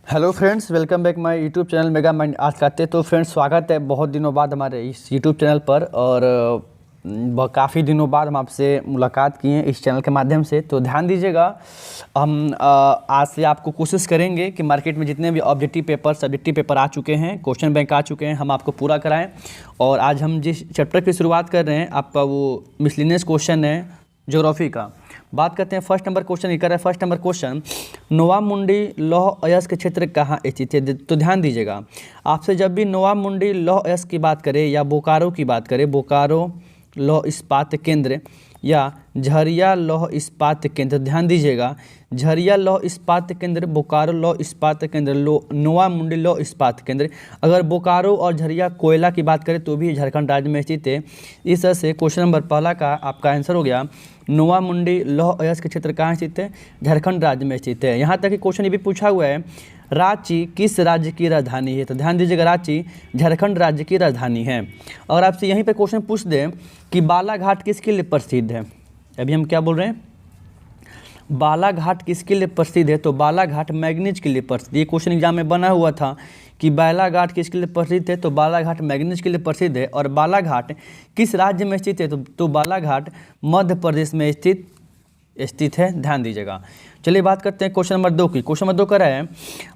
Hello friends, welcome back my YouTube channel mega mind आज करते। तो फ्रेंड्स, स्वागत है बहुत दिनों बाद हमारे इस यूट्यूब चैनल पर। और काफ़ी दिनों बाद हम आपसे मुलाकात किए हैं इस चैनल के माध्यम से। तो ध्यान दीजिएगा, हम आज से आपको कोशिश करेंगे कि मार्केट में जितने भी ऑब्जेक्टिव पेपर सब्जेक्टिव पेपर आ चुके हैं, क्वेश्चन बैंक आ चुके हैं, हम आपको पूरा कराएं। और आज हम जिस चैप्टर की शुरुआत कर रहे हैं, आपका वो मिसलिनियस क्वेश्चन है ज्योग्राफी का। बात करते हैं फर्स्ट नंबर क्वेश्चन, ये कर रहा है फर्स्ट नंबर क्वेश्चन, नोवा मुंडी लौह अयस्क क्षेत्र कहाँ स्थित है। तो ध्यान दीजिएगा, आपसे जब भी नोवा मुंडी लौह अयस्क की बात करें या बोकारो की बात करें, बोकारो लौह इस्पात केंद्र या झरिया लौह इस्पात केंद्र, ध्यान दीजिएगा, झरिया लौह इस्पात केंद्र, बोकारो लौह इस्पात केंद्र, नोवा मुंडी लौह इस्पात केंद्र। अगर बोकारो और झरिया कोयला की बात करें तो भी झारखंड राज्य में स्थित है। इस तरह से क्वेश्चन नंबर पहला का आपका आंसर हो गया, नोवा मुंडी लौह अयस्क क्षेत्र कहाँ स्थित है, झारखंड राज्य में स्थित है। यहाँ तक कि क्वेश्चन ये भी पूछा हुआ है, रांची किस राज्य की राजधानी है। तो ध्यान दीजिएगा, रांची झारखंड राज्य की राजधानी है। और आपसे यहीं पे क्वेश्चन पूछ दें कि बालाघाट किसके लिए प्रसिद्ध है। अभी हम क्या बोल रहे हैं, बालाघाट किसके लिए प्रसिद्ध है। तो बालाघाट मैग्नीज के लिए प्रसिद्ध। ये क्वेश्चन एग्जाम में बना हुआ था कि बालाघाट किसके लिए प्रसिद्ध है। तो बालाघाट मैग्नीज के लिए प्रसिद्ध है। और बालाघाट किस राज्य में स्थित है। तो बालाघाट मध्य प्रदेश में स्थित है, ध्यान दीजिएगा। चलिए बात करते हैं क्वेश्चन नंबर 2 की। क्वेश्चन नंबर 2 कर रहा है,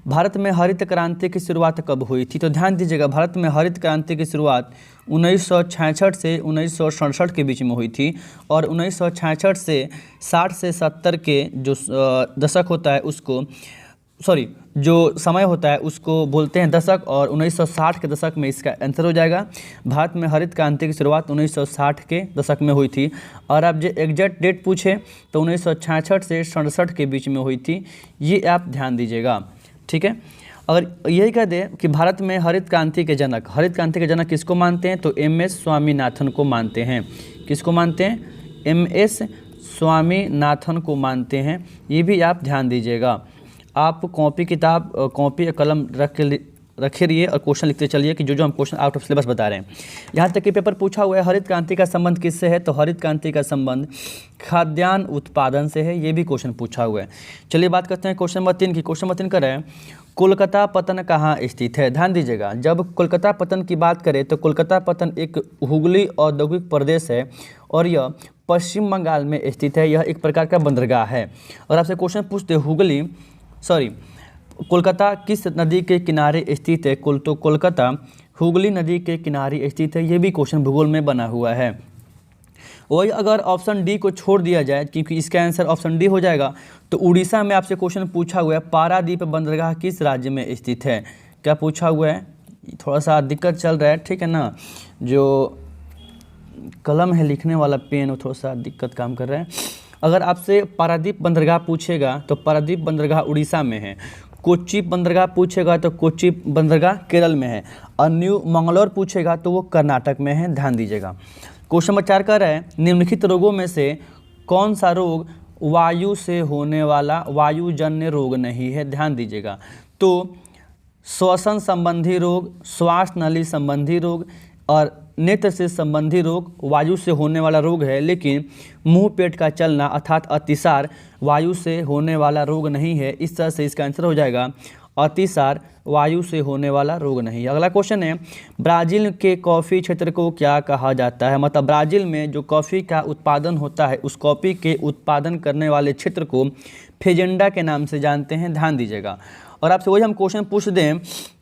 भारत में हरित क्रांति की शुरुआत कब हुई थी। तो ध्यान दीजिएगा, भारत में हरित क्रांति की शुरुआत 1966 से 1967 के बीच में हुई थी। और 1966 से 60 से 70 के जो दशक होता है उसको जो समय होता है उसको बोलते हैं दशक। और 1960 के दशक में इसका आंसर हो जाएगा। भारत में हरित क्रांति की शुरुआत 1960 के दशक में हुई थी। और आप जो एग्जैक्ट डेट पूछे तो 1966 से 67 के बीच में हुई थी, ये आप ध्यान दीजिएगा, ठीक है। अगर यही कह दें कि भारत में हरित क्रांति के जनक किसको मानते हैं, तो MS स्वामीनाथन को मानते हैं। किसको मानते हैं, MS स्वामीनाथन को मानते हैं। ये भी आप ध्यान दीजिएगा। आप कॉपी कलम रखे रहिए और क्वेश्चन लिखते चलिए कि जो हम क्वेश्चन आउट ऑफ सिलेबस बता रहे हैं। यहाँ तक कि पेपर पूछा हुआ है, हरित क्रांति का संबंध किससे है। तो हरित क्रांति का संबंध खाद्यान्न उत्पादन से है। ये भी क्वेश्चन पूछा हुआ है। चलिए बात करते हैं क्वेश्चन नंबर 3 की। क्वेश्चन नंबर 3 कर रहे हैं, कोलकाता पत्तन कहाँ स्थित है। ध्यान दीजिएगा, जब कोलकाता पत्तन की बात करें तो कोलकाता पत्तन एक हुगली औद्योगिक प्रदेश है और यह पश्चिम बंगाल में स्थित है। यह एक प्रकार का बंदरगाह है। और आपसे क्वेश्चन पूछते कोलकाता किस नदी के किनारे स्थित है। तो कोलकाता हुगली नदी के किनारे स्थित है। ये भी क्वेश्चन भूगोल में बना हुआ है। वही अगर ऑप्शन डी को छोड़ दिया जाए, क्योंकि इसका आंसर ऑप्शन डी हो जाएगा, तो उड़ीसा में आपसे क्वेश्चन पूछा हुआ है, पारादीप बंदरगाह किस राज्य में स्थित है। क्या पूछा हुआ है, थोड़ा सा दिक्कत चल रहा है, ठीक है ना। जो कलम है लिखने वाला पेन वो थोड़ा सा दिक्कत काम कर रहा है। अगर आपसे पारादीप बंदरगाह पूछेगा तो पारादीप बंदरगाह उड़ीसा में है। कोच्चि बंदरगाह पूछेगा तो कोच्चि बंदरगाह केरल में है। और न्यू मंगलौर पूछेगा तो वो कर्नाटक में है, ध्यान दीजिएगा। क्वेश्चन नंबर 4 का है, निम्नलिखित रोगों में से कौन सा रोग वायु से होने वाला वायुजन्य रोग नहीं है। ध्यान दीजिएगा, तो श्वसन संबंधी रोग, श्वास नली संबंधी रोग और नेत्र से संबंधी रोग वायु से होने वाला रोग है। लेकिन मुंह पेट का चलना अर्थात अतिसार वायु से होने वाला रोग नहीं है। इस तरह से इसका आंसर हो जाएगा, अतिसार वायु से होने वाला रोग नहीं है। अगला क्वेश्चन है, ब्राज़ील के कॉफ़ी क्षेत्र को क्या कहा जाता है। मतलब ब्राज़ील में जो कॉफ़ी का उत्पादन होता है उस कॉफ़ी के उत्पादन करने वाले क्षेत्र को फेजेंडा के नाम से जानते हैं, ध्यान दीजिएगा। और आपसे वही हम क्वेश्चन पूछ दें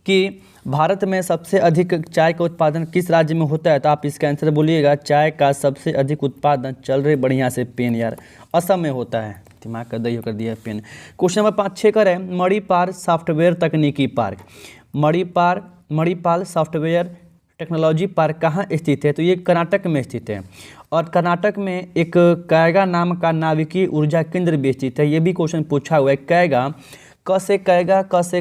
कि भारत में सबसे अधिक चाय का उत्पादन किस राज्य में होता है, तो आप इसका आंसर बोलिएगा, चाय का सबसे अधिक उत्पादन, चल रहे बढ़िया से पेन यार, असम में होता है। दिमाग का दही कर दिया पेन। क्वेश्चन नंबर 5-6 का है, मणिपाल सॉफ्टवेयर तकनीकी park, Manipal software technology park कहाँ स्थित है। तो ये कर्नाटक में स्थित है। और कर्नाटक में एक कैगा नाम का नाविकीय ऊर्जा केंद्र भी स्थित है। ये भी क्वेश्चन पूछा हुआ है, कैगा कैसे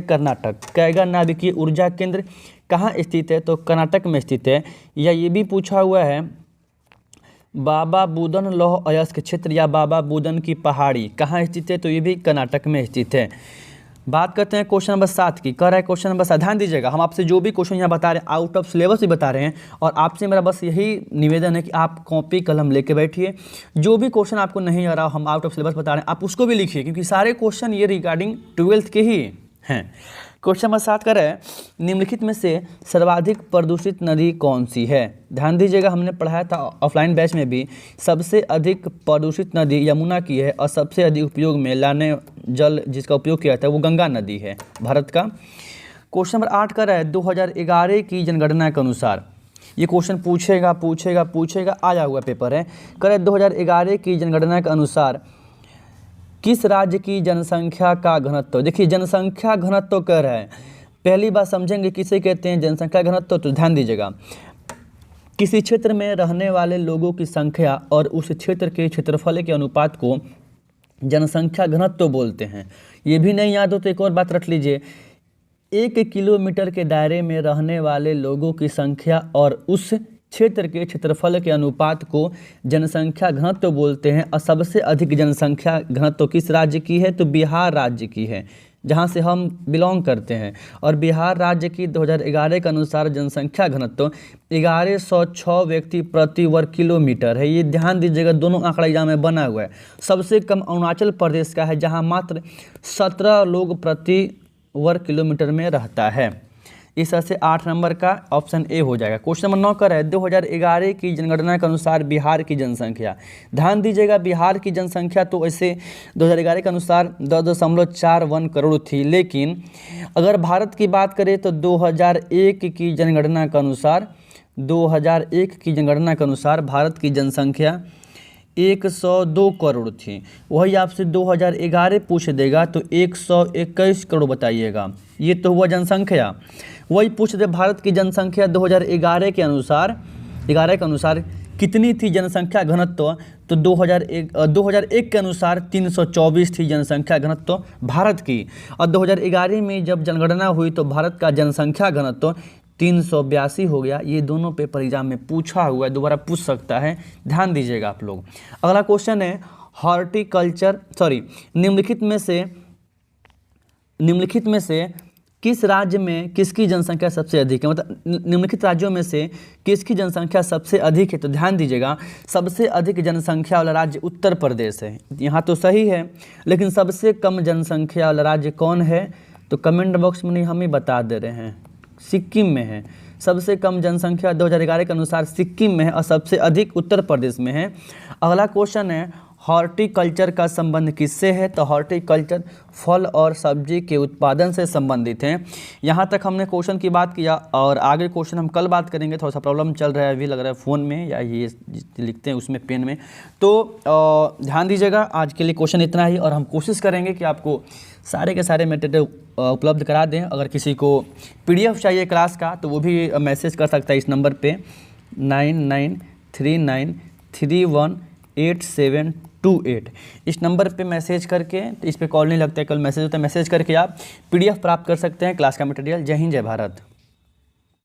कर्नाटक, कैगा नाविकीय ऊर्जा केंद्र कहाँ स्थित है। तो कर्नाटक में स्थित है। या ये भी पूछा हुआ है, बाबा बुदन लौह अयस्क क्षेत्र या बाबा बुदन की पहाड़ी कहाँ स्थित है। तो ये भी कर्नाटक में स्थित है। बात करते हैं क्वेश्चन नंबर 7 की। कह रहा है क्वेश्चन नंबर 7, ध्यान दीजिएगा, हम आपसे जो भी क्वेश्चन यहाँ बता रहे हैं आउट ऑफ सिलेबस ही बता रहे हैं। और आपसे मेरा बस यही निवेदन है कि आप कॉपी कलम लेके बैठिए। जो भी क्वेश्चन आपको नहीं आ रहा, हम आउट ऑफ सिलेबस बता रहे हैं, आप उसको भी लिखिए, क्योंकि सारे क्वेश्चन ये रिगार्डिंग 12th के ही हैं। क्वेश्चन नंबर 7 का है निम्नलिखित में से सर्वाधिक प्रदूषित नदी कौन सी है। ध्यान दीजिएगा, हमने पढ़ाया था ऑफलाइन बैच में भी, सबसे अधिक प्रदूषित नदी यमुना की है और सबसे अधिक उपयोग में लाने जल जिसका उपयोग किया जाता है वो गंगा नदी है भारत का। क्वेश्चन नंबर 8 का है 2011 की जनगणना के अनुसार, ये क्वेश्चन पूछेगा आया हुआ पेपर है। करे 2011 की जनगणना के अनुसार किस राज्य की जनसंख्या का घनत्व, देखिए जनसंख्या घनत्व कह रहा है, पहली बात समझेंगे किसे कहते हैं जनसंख्या घनत्व। तो ध्यान दीजिएगा, किसी क्षेत्र में रहने वाले लोगों की संख्या और उस क्षेत्र के क्षेत्रफल के अनुपात को जनसंख्या घनत्व बोलते हैं। ये भी नहीं याद हो तो एक और बात रख लीजिए, 1 किलोमीटर के दायरे में रहने वाले लोगों की संख्या और उस क्षेत्र के क्षेत्रफल के अनुपात को जनसंख्या घनत्व बोलते हैं। और सबसे अधिक जनसंख्या घनत्व किस राज्य की है, तो बिहार राज्य की है, जहां से हम बिलोंग करते हैं। और बिहार राज्य की 2011 के अनुसार जनसंख्या घनत्व 1106 व्यक्ति प्रति वर्ग किलोमीटर है। ये ध्यान दीजिएगा, दोनों आंकड़ा एग्जाम में बना हुआ है। सबसे कम अरुणाचल प्रदेश का है, जहाँ मात्र 17 लोग प्रति वर्ग किलोमीटर में रहता है। इस तरह से 8 नंबर का ऑप्शन ए हो जाएगा। क्वेश्चन नंबर 9 का है 2011 की जनगणना के अनुसार बिहार की जनसंख्या। ध्यान दीजिएगा, बिहार की जनसंख्या तो ऐसे 2011 के अनुसार 10.41 करोड़ थी, लेकिन अगर भारत की बात करें तो 2001 की जनगणना के अनुसार भारत की जनसंख्या 102 करोड़ थी। वही आपसे 2011 पूछ देगा तो 121 करोड़ बताइएगा, ये तो हुआ जनसंख्या। वही पूछ दे भारत की जनसंख्या 2011 के अनुसार कितनी थी जनसंख्या घनत्व, तो 2001 के अनुसार 324 थी जनसंख्या घनत्व भारत की। और 2011 में जब जनगणना हुई तो भारत का जनसंख्या घनत्व 382 हो गया। ये दोनों पेपर एग्जाम में पूछा हुआ है, दोबारा पूछ सकता है, ध्यान दीजिएगा आप लोग। अगला क्वेश्चन है निम्नलिखित में से किस राज्य में किसकी जनसंख्या सबसे अधिक है, मतलब निम्नलिखित राज्यों में से किसकी जनसंख्या सबसे अधिक है। तो ध्यान दीजिएगा, सबसे अधिक जनसंख्या वाला राज्य उत्तर प्रदेश है, यहाँ तो सही है, लेकिन सबसे कम जनसंख्या वाला राज्य कौन है, तो कमेंट बॉक्स में नहीं हम ही बता दे रहे हैं, सिक्किम में है। सबसे कम जनसंख्या 2011 के अनुसार सिक्किम में है और सबसे अधिक उत्तर प्रदेश में है। अगला क्वेश्चन है हॉर्टिकल्चर का संबंध किससे है, तो हॉर्टिकल्चर फल और सब्जी के उत्पादन से संबंधित है। यहाँ तक हमने क्वेश्चन की बात किया और आगे क्वेश्चन हम कल बात करेंगे। थोड़ा सा प्रॉब्लम चल रहा है अभी, लग रहा है फ़ोन में या ये लिखते हैं उसमें पेन में, तो ध्यान दीजिएगा। आज के लिए क्वेश्चन इतना ही और हम कोशिश करेंगे कि आपको सारे के सारे मटेरियल उपलब्ध करा दें। अगर किसी को PDF चाहिए क्लास का तो वो भी मैसेज कर सकता है इस नंबर पे 9939318728। इस नंबर पे मैसेज करके, इस पे कॉल नहीं लगता है, कल मैसेज होता है, मैसेज करके आप PDF प्राप्त कर सकते हैं क्लास का मटेरियल। जय हिंद, जय भारत।